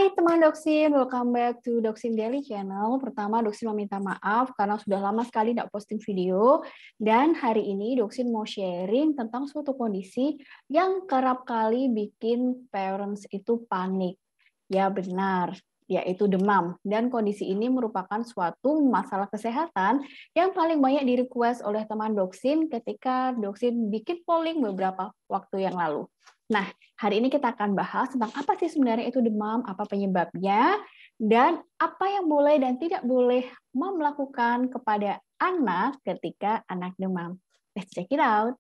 Hai teman Doksin, welcome back to Doksin Daily Channel. Pertama, Doksin meminta maaf karena sudah lama sekali tidak posting video. Dan hari ini Doksin mau sharing tentang suatu kondisi yang kerap kali bikin parents itu panik. Ya benar, yaitu demam. Dan kondisi ini merupakan suatu masalah kesehatan yang paling banyak di-request oleh teman Doksin ketika Doksin bikin polling beberapa waktu yang lalu. Nah, hari ini kita akan bahas tentang apa sih sebenarnya itu demam, apa penyebabnya, dan apa yang boleh dan tidak boleh mom melakukan kepada anak ketika anak demam. Let's check it out.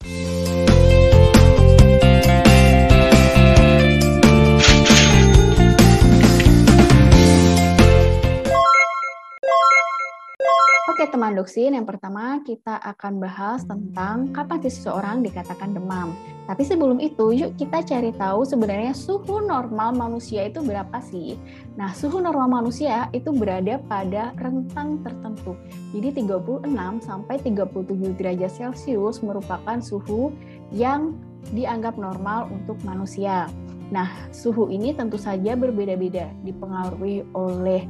Oke teman Doksin, yang pertama kita akan bahas tentang kapan sih seseorang dikatakan demam. Tapi sebelum itu, yuk kita cari tahu sebenarnya suhu normal manusia itu berapa sih? Nah, suhu normal manusia itu berada pada rentang tertentu. Jadi 36 sampai 37 derajat Celcius merupakan suhu yang dianggap normal untuk manusia. Nah, suhu ini tentu saja berbeda-beda, dipengaruhi oleh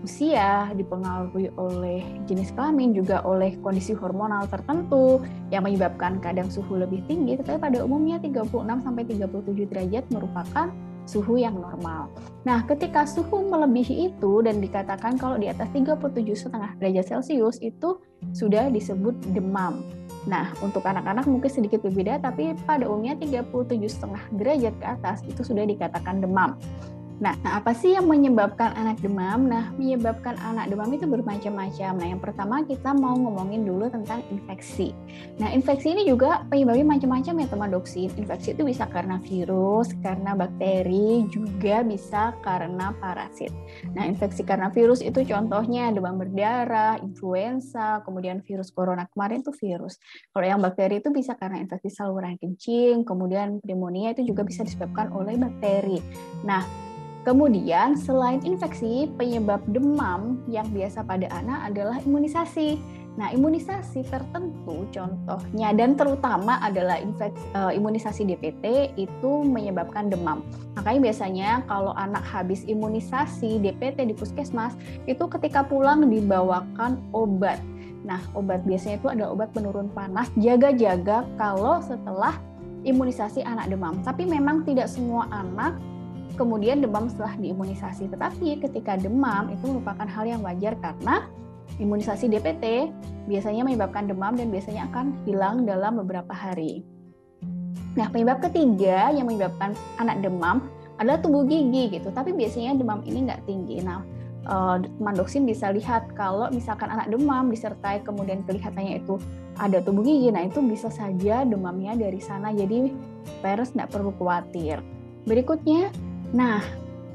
usia, dipengaruhi oleh jenis kelamin, juga oleh kondisi hormonal tertentu yang menyebabkan kadang suhu lebih tinggi, tetapi pada umumnya 36-37 derajat merupakan suhu yang normal. Nah, ketika suhu melebihi itu dan dikatakan kalau di atas 37,5 derajat Celcius itu sudah disebut demam. Nah, untuk anak-anak mungkin sedikit berbeda, tapi pada umumnya 37,5 derajat ke atas itu sudah dikatakan demam. Nah, apa sih yang menyebabkan anak demam? Nah, menyebabkan anak demam itu bermacam-macam. Nah, yang pertama kita mau ngomongin dulu tentang infeksi. Nah, infeksi ini juga penyebabnya macam-macam ya teman Doksin. Infeksi itu bisa karena virus, karena bakteri, juga bisa karena parasit. Nah, infeksi karena virus itu contohnya demam berdarah, influenza, kemudian virus corona kemarin itu virus. Kalau yang bakteri itu bisa karena infeksi saluran kencing, kemudian pneumonia itu juga bisa disebabkan oleh bakteri. Nah, kemudian selain infeksi, penyebab demam yang biasa pada anak adalah imunisasi. Nah, imunisasi tertentu contohnya dan terutama adalah imunisasi DPT itu menyebabkan demam. Makanya biasanya kalau anak habis imunisasi DPT di puskesmas, itu ketika pulang dibawakan obat. Nah, obat biasanya itu adalah obat penurun panas, jaga-jaga kalau setelah imunisasi anak demam. Tapi memang tidak semua anak kemudian demam setelah diimunisasi. Tetapi ketika demam itu merupakan hal yang wajar karena imunisasi DPT biasanya menyebabkan demam dan biasanya akan hilang dalam beberapa hari. Nah, penyebab ketiga yang menyebabkan anak demam adalah tumbuh gigi gitu. Tapi biasanya demam ini nggak tinggi. Nah, teman Doksin bisa lihat kalau misalkan anak demam disertai kemudian kelihatannya itu ada tumbuh gigi, nah itu bisa saja demamnya dari sana. Jadi parents nggak perlu khawatir. Berikutnya, nah,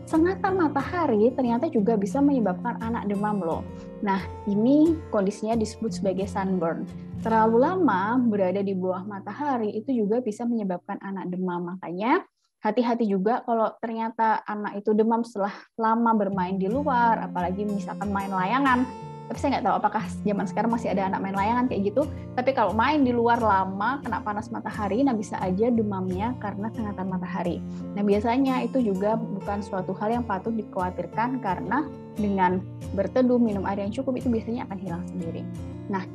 sengatan matahari ternyata juga bisa menyebabkan anak demam loh. Nah, ini kondisinya disebut sebagai sunburn. Terlalu lama berada di bawah matahari itu juga bisa menyebabkan anak demam. Makanya hati-hati juga kalau ternyata anak itu demam setelah lama bermain di luar, apalagi misalkan main layangan. Tapi saya nggak tahu apakah zaman sekarang masih ada anak main layangan kayak gitu. Tapi kalau main di luar lama, kena panas matahari, nah bisa aja demamnya karena sengatan matahari. Nah biasanya itu juga bukan suatu hal yang patut dikhawatirkan karena dengan berteduh, minum air yang cukup itu biasanya akan hilang sendiri. Nah,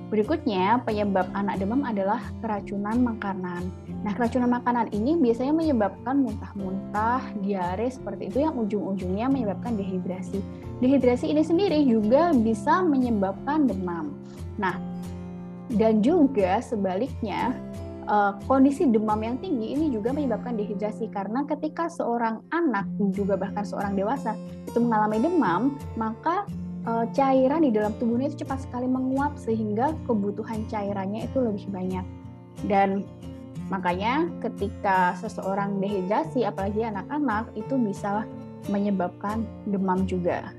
berikutnya penyebab anak demam adalah keracunan makanan. Nah, keracunan makanan ini biasanya menyebabkan muntah-muntah, diare seperti itu yang ujung-ujungnya menyebabkan dehidrasi. Dehidrasi ini sendiri juga bisa menyebabkan demam. Nah, dan juga sebaliknya, kondisi demam yang tinggi ini juga menyebabkan dehidrasi karena ketika seorang anak juga bahkan seorang dewasa itu mengalami demam, maka cairan di dalam tubuhnya itu cepat sekali menguap sehingga kebutuhan cairannya itu lebih banyak. Dan makanya ketika seseorang dehidrasi, apalagi anak-anak, itu bisa menyebabkan demam juga.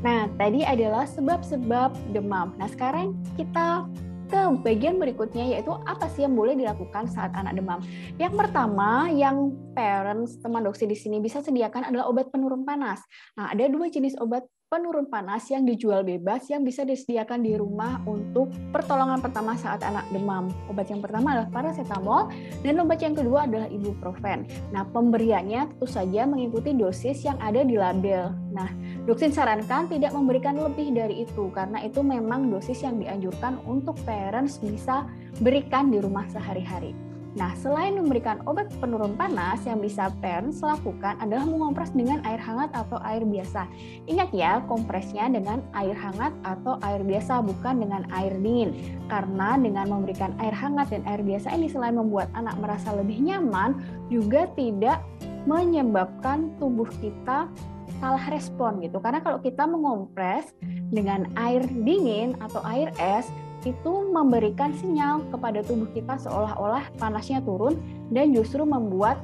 Nah, tadi adalah sebab-sebab demam. Nah, sekarang kita ke bagian berikutnya, yaitu apa sih yang boleh dilakukan saat anak demam. Yang pertama, yang parents, teman Doksin di sini bisa sediakan adalah obat penurun panas. Nah, ada dua jenis obat penurun panas yang dijual bebas yang bisa disediakan di rumah untuk pertolongan pertama saat anak demam. Obat yang pertama adalah paracetamol dan obat yang kedua adalah ibuprofen. Nah, pemberiannya tentu saja mengikuti dosis yang ada di label. Nah, dokter sarankan tidak memberikan lebih dari itu karena itu memang dosis yang dianjurkan untuk parents bisa berikan di rumah sehari-hari. Nah, selain memberikan obat penurun panas, yang bisa parents lakukan adalah mengompres dengan air hangat atau air biasa. Ingat ya, kompresnya dengan air hangat atau air biasa, bukan dengan air dingin. Karena dengan memberikan air hangat dan air biasa ini selain membuat anak merasa lebih nyaman, juga tidak menyebabkan tubuh kita salah respon gitu. Karena kalau kita mengompres dengan air dingin atau air es, itu memberikan sinyal kepada tubuh kita seolah-olah panasnya turun dan justru membuat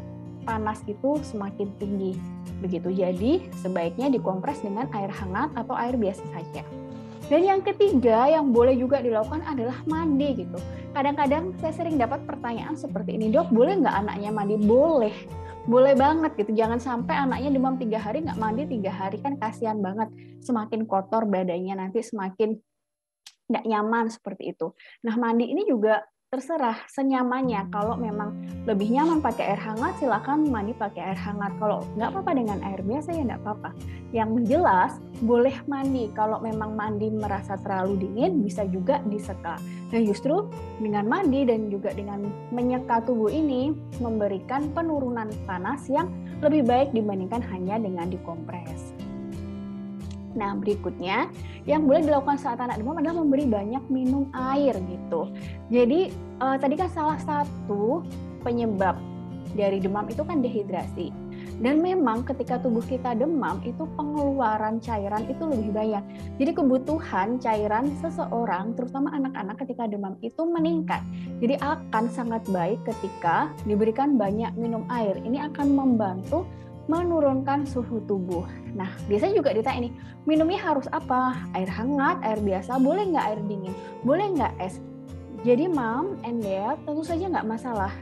panas itu semakin tinggi. Begitu, jadi sebaiknya dikompres dengan air hangat atau air biasa saja. Dan yang ketiga yang boleh juga dilakukan adalah mandi gitu. Kadang-kadang saya sering dapat pertanyaan seperti ini, dok boleh nggak anaknya mandi? Boleh banget gitu. Jangan sampai anaknya demam 3 hari nggak mandi 3 hari, kan kasihan banget. Semakin kotor badannya, nanti semakin nggak nyaman seperti itu. Nah, mandi ini juga terserah senyamannya. Kalau memang lebih nyaman pakai air hangat, silakan mandi pakai air hangat. Kalau nggak apa-apa dengan air biasa ya nggak apa-apa. Yang jelas boleh mandi. Kalau memang mandi merasa terlalu dingin, bisa juga diseka. Dan justru dengan mandi dan juga dengan menyeka tubuh ini memberikan penurunan panas yang lebih baik dibandingkan hanya dengan dikompres. Nah, berikutnya yang boleh dilakukan saat anak demam adalah memberi banyak minum air gitu. Jadi tadi kan salah satu penyebab dari demam itu kan dehidrasi. Dan memang ketika tubuh kita demam itu pengeluaran cairan itu lebih banyak. Jadi kebutuhan cairan seseorang, terutama anak-anak ketika demam itu meningkat. Jadi akan sangat baik ketika diberikan banyak minum air. Ini akan membantu menurunkan suhu tubuh. Nah, biasanya juga ditanya nih, minumnya harus apa? Air hangat, air biasa, boleh nggak air dingin? Boleh nggak es? Jadi mom and dad tentu saja nggak masalah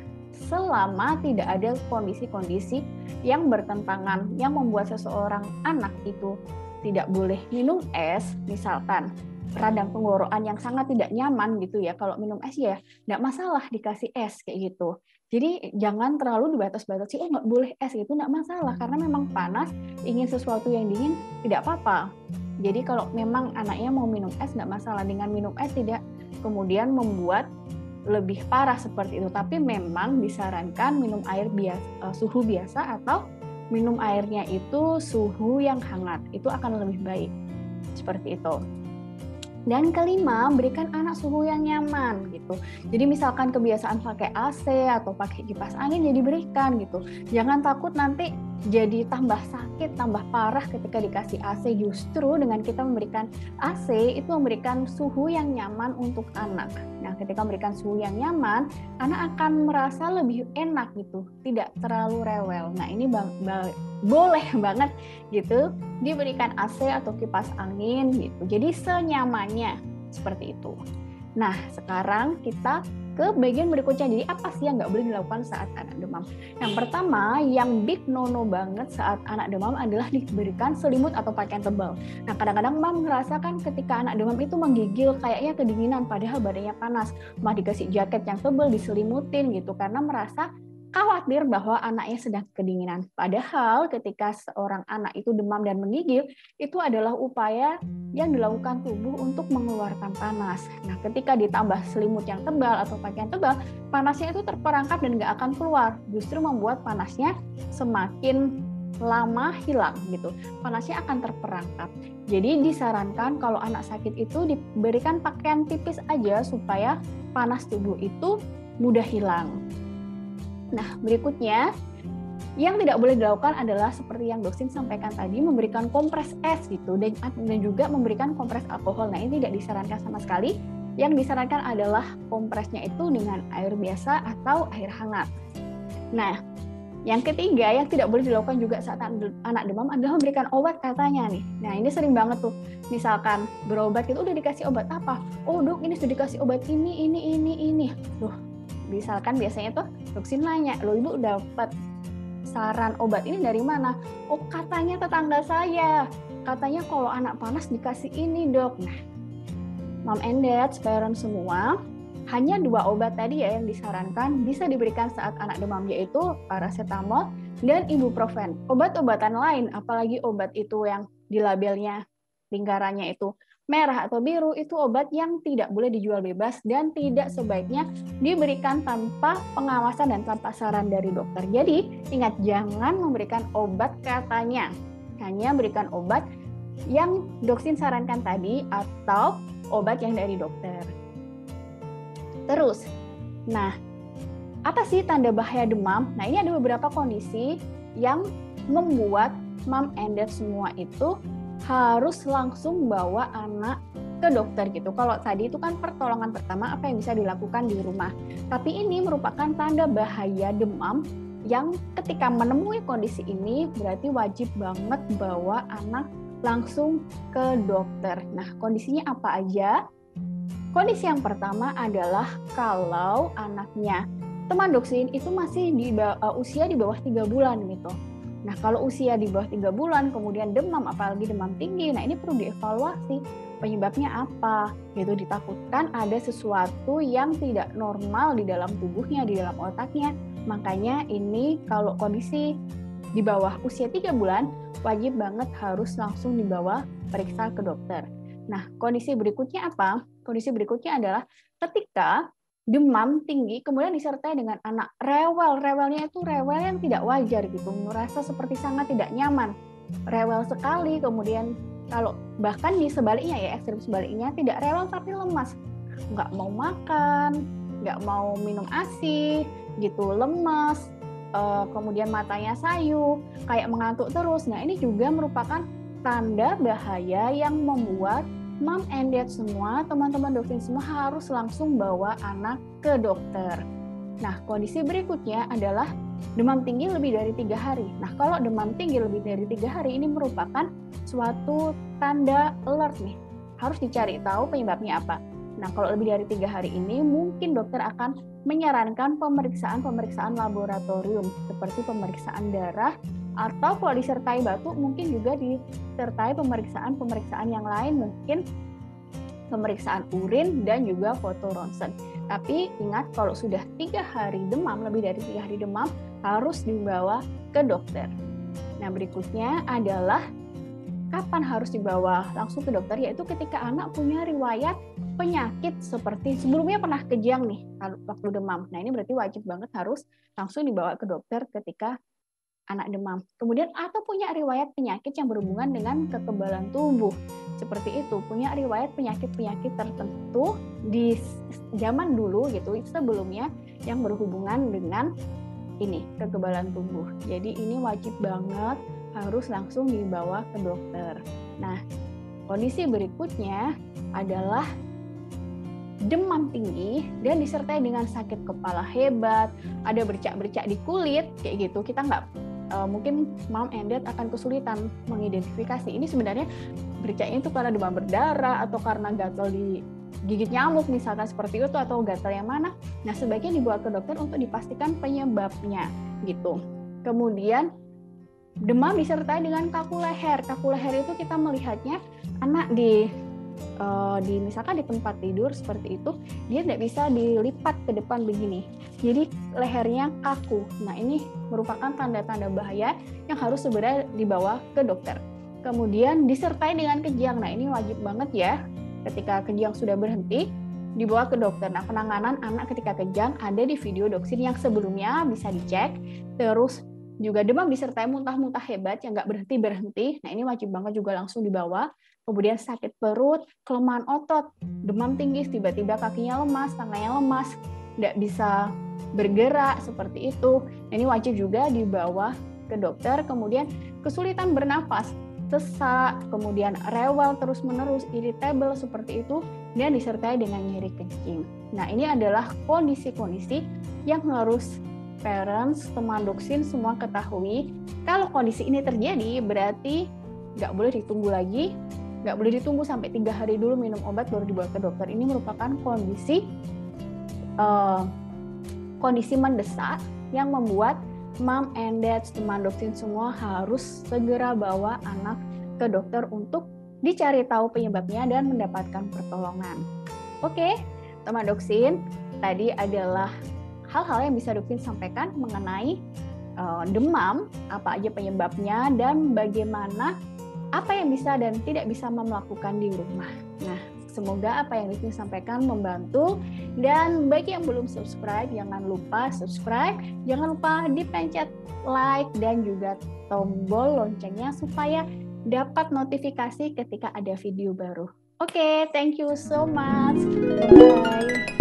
selama tidak ada kondisi-kondisi yang bertentangan yang membuat seseorang anak itu tidak boleh minum es, misalkan radang tenggorokan yang sangat tidak nyaman gitu ya. Kalau minum es ya nggak masalah dikasih es kayak gitu. Jadi jangan terlalu dibatas-batasi, nggak boleh es gitu, nggak masalah. Karena memang panas, ingin sesuatu yang dingin, tidak apa-apa. Jadi kalau memang anaknya mau minum es, nggak masalah. Dengan minum es tidak kemudian membuat lebih parah seperti itu. Tapi memang disarankan minum air suhu biasa atau minum airnya itu suhu yang hangat. Itu akan lebih baik. Seperti itu. Dan kelima, berikan anak suhu yang nyaman gitu. Jadi misalkan kebiasaan pakai AC atau pakai kipas angin ya diberikan gitu. Jangan takut nanti jadi tambah sakit, tambah parah ketika dikasih AC. Justru dengan kita memberikan AC itu memberikan suhu yang nyaman untuk anak. Nah, ketika memberikan suhu yang nyaman, anak akan merasa lebih enak gitu, tidak terlalu rewel. Nah, ini boleh banget gitu diberikan AC atau kipas angin gitu. Jadi senyamannya seperti itu. Nah, sekarang kita ke bagian berikutnya. Jadi apa sih yang nggak boleh dilakukan saat anak demam? Yang pertama, yang big no-no banget saat anak demam adalah diberikan selimut atau pakaian tebal. Nah, kadang-kadang mom ngerasakan ketika anak demam itu menggigil, kayaknya kedinginan, padahal badannya panas. Mah dikasih jaket yang tebal, diselimutin gitu, karena merasa khawatir bahwa anaknya sedang kedinginan. Padahal ketika seorang anak itu demam dan menggigil, itu adalah upaya yang dilakukan tubuh untuk mengeluarkan panas. Nah, ketika ditambah selimut yang tebal atau pakaian tebal, panasnya itu terperangkap dan nggak akan keluar. Justru membuat panasnya semakin lama hilang gitu. Panasnya akan terperangkap. Jadi disarankan kalau anak sakit itu diberikan pakaian tipis aja supaya panas tubuh itu mudah hilang. Nah, berikutnya yang tidak boleh dilakukan adalah seperti yang Doksin sampaikan tadi, memberikan kompres es gitu dan juga memberikan kompres alkohol. Nah, ini tidak disarankan sama sekali. Yang disarankan adalah kompresnya itu dengan air biasa atau air hangat. Nah, yang ketiga yang tidak boleh dilakukan juga saat anak demam adalah memberikan obat katanya nih. Nah, ini sering banget tuh. Misalkan berobat itu udah dikasih obat apa? Oh, Dok, ini sudah dikasih obat ini. Loh, misalkan biasanya tuh Doksin nanya, loh Ibu dapat saran obat ini dari mana? Oh, katanya tetangga saya, katanya kalau anak panas dikasih ini dok. Nah, mom and dad, parents semua, hanya 2 obat tadi ya yang disarankan bisa diberikan saat anak demam, yaitu paracetamol dan ibuprofen. Obat-obatan lain, apalagi obat itu yang di labelnya lingkarannya itu merah atau biru, itu obat yang tidak boleh dijual bebas dan tidak sebaiknya diberikan tanpa pengawasan dan tanpa saran dari dokter. Jadi ingat, jangan memberikan obat katanya, hanya berikan obat yang doksin sarankan tadi atau obat yang dari dokter. Terus, nah, apa sih tanda bahaya demam? Nah, ini ada beberapa kondisi yang membuat mom and dad semua itu harus langsung bawa anak ke dokter gitu. Kalau tadi itu kan pertolongan pertama apa yang bisa dilakukan di rumah. Tapi ini merupakan tanda bahaya demam yang ketika menemui kondisi ini berarti wajib banget bawa anak langsung ke dokter. Nah, kondisinya apa aja? Kondisi yang pertama adalah kalau anaknya teman doksin itu masih di usia di bawah 3 bulan gitu. Nah, kalau usia di bawah 3 bulan kemudian demam, apalagi demam tinggi, nah ini perlu dievaluasi penyebabnya apa. Gitu, ditakutkan ada sesuatu yang tidak normal di dalam tubuhnya, di dalam otaknya. Makanya ini kalau kondisi di bawah usia 3 bulan wajib banget harus langsung dibawa periksa ke dokter. Nah, kondisi berikutnya apa? Kondisi berikutnya adalah ketika demam tinggi, kemudian disertai dengan anak rewel. Rewelnya itu rewel yang tidak wajar gitu, merasa seperti sangat tidak nyaman. Rewel sekali, kemudian kalau bahkan di sebaliknya ya, ekstrem sebaliknya, tidak rewel tapi lemas. Nggak mau makan, nggak mau minum ASI, gitu, lemas, kemudian matanya sayu, kayak mengantuk terus. Nah, ini juga merupakan tanda bahaya yang membuat mom and dad semua, teman-teman dokter semua harus langsung bawa anak ke dokter. Nah, kondisi berikutnya adalah demam tinggi lebih dari 3 hari. Nah, kalau demam tinggi lebih dari 3 hari ini merupakan suatu tanda alert nih. Harus dicari tahu penyebabnya apa. Nah, kalau lebih dari 3 hari ini mungkin dokter akan menyarankan pemeriksaan laboratorium seperti pemeriksaan darah, atau kalau disertai batuk mungkin juga disertai pemeriksaan yang lain, mungkin pemeriksaan urin dan juga foto ronsen. Tapi ingat, kalau sudah 3 hari demam, lebih dari 3 hari demam, harus dibawa ke dokter. Nah, berikutnya adalah kapan harus dibawa langsung ke dokter, yaitu ketika anak punya riwayat penyakit seperti sebelumnya pernah kejang nih waktu demam. Nah, ini berarti wajib banget harus langsung dibawa ke dokter ketika anak demam. Kemudian atau punya riwayat penyakit yang berhubungan dengan kekebalan tubuh. Seperti itu, punya riwayat penyakit-penyakit tertentu di zaman dulu gitu, sebelumnya yang berhubungan dengan ini, kekebalan tubuh. Jadi ini wajib banget harus langsung dibawa ke dokter. Nah, kondisi berikutnya adalah demam tinggi dan disertai dengan sakit kepala hebat, ada bercak-bercak di kulit, kayak gitu. Kita nggak mungkin mom and dad akan kesulitan mengidentifikasi ini sebenarnya bercaknya itu karena demam berdarah atau karena gatal di gigit nyamuk misalkan seperti itu, atau gatal yang mana. Nah, sebaiknya dibawa ke dokter untuk dipastikan penyebabnya gitu. Kemudian demam disertai dengan kaku leher. Kaku leher itu kita melihatnya anak di misalkan di tempat tidur seperti itu, dia tidak bisa dilipat ke depan begini. Jadi lehernya kaku. Nah, ini merupakan tanda-tanda bahaya yang harus segera dibawa ke dokter. Kemudian disertai dengan kejang. Nah, ini wajib banget ya. Ketika kejang sudah berhenti, dibawa ke dokter. Nah, penanganan anak ketika kejang ada di video doksin yang sebelumnya, bisa dicek. Terus juga demam disertai muntah-muntah hebat yang nggak berhenti-berhenti. Nah, ini wajib banget juga langsung dibawa. Kemudian sakit perut, kelemahan otot, demam tinggi, tiba-tiba kakinya lemas, tangannya lemas, nggak bisa bergerak, seperti itu. Nah, ini wajib juga dibawa ke dokter. Kemudian kesulitan bernapas, sesak, kemudian rewel terus-menerus, irritable seperti itu, dan disertai dengan nyeri kencing. Nah, ini adalah kondisi-kondisi yang harus parents, teman doksin semua ketahui. Kalau kondisi ini terjadi, berarti nggak boleh ditunggu lagi, nggak boleh ditunggu sampai 3 hari dulu minum obat baru dibawa ke dokter. Ini merupakan kondisi mendesak yang membuat mom and dad, teman doksin semua harus segera bawa anak ke dokter untuk dicari tahu penyebabnya dan mendapatkan pertolongan. Oke, teman Doksin, tadi adalah hal-hal yang bisa Doksin sampaikan mengenai demam, apa aja penyebabnya, dan bagaimana apa yang bisa dan tidak bisa melakukan di rumah. Nah, semoga apa yang Doksin sampaikan membantu. Dan bagi yang belum subscribe, jangan lupa subscribe, jangan lupa dipencet like dan juga tombol loncengnya supaya dapat notifikasi ketika ada video baru. Oke, thank you so much. Bye-bye.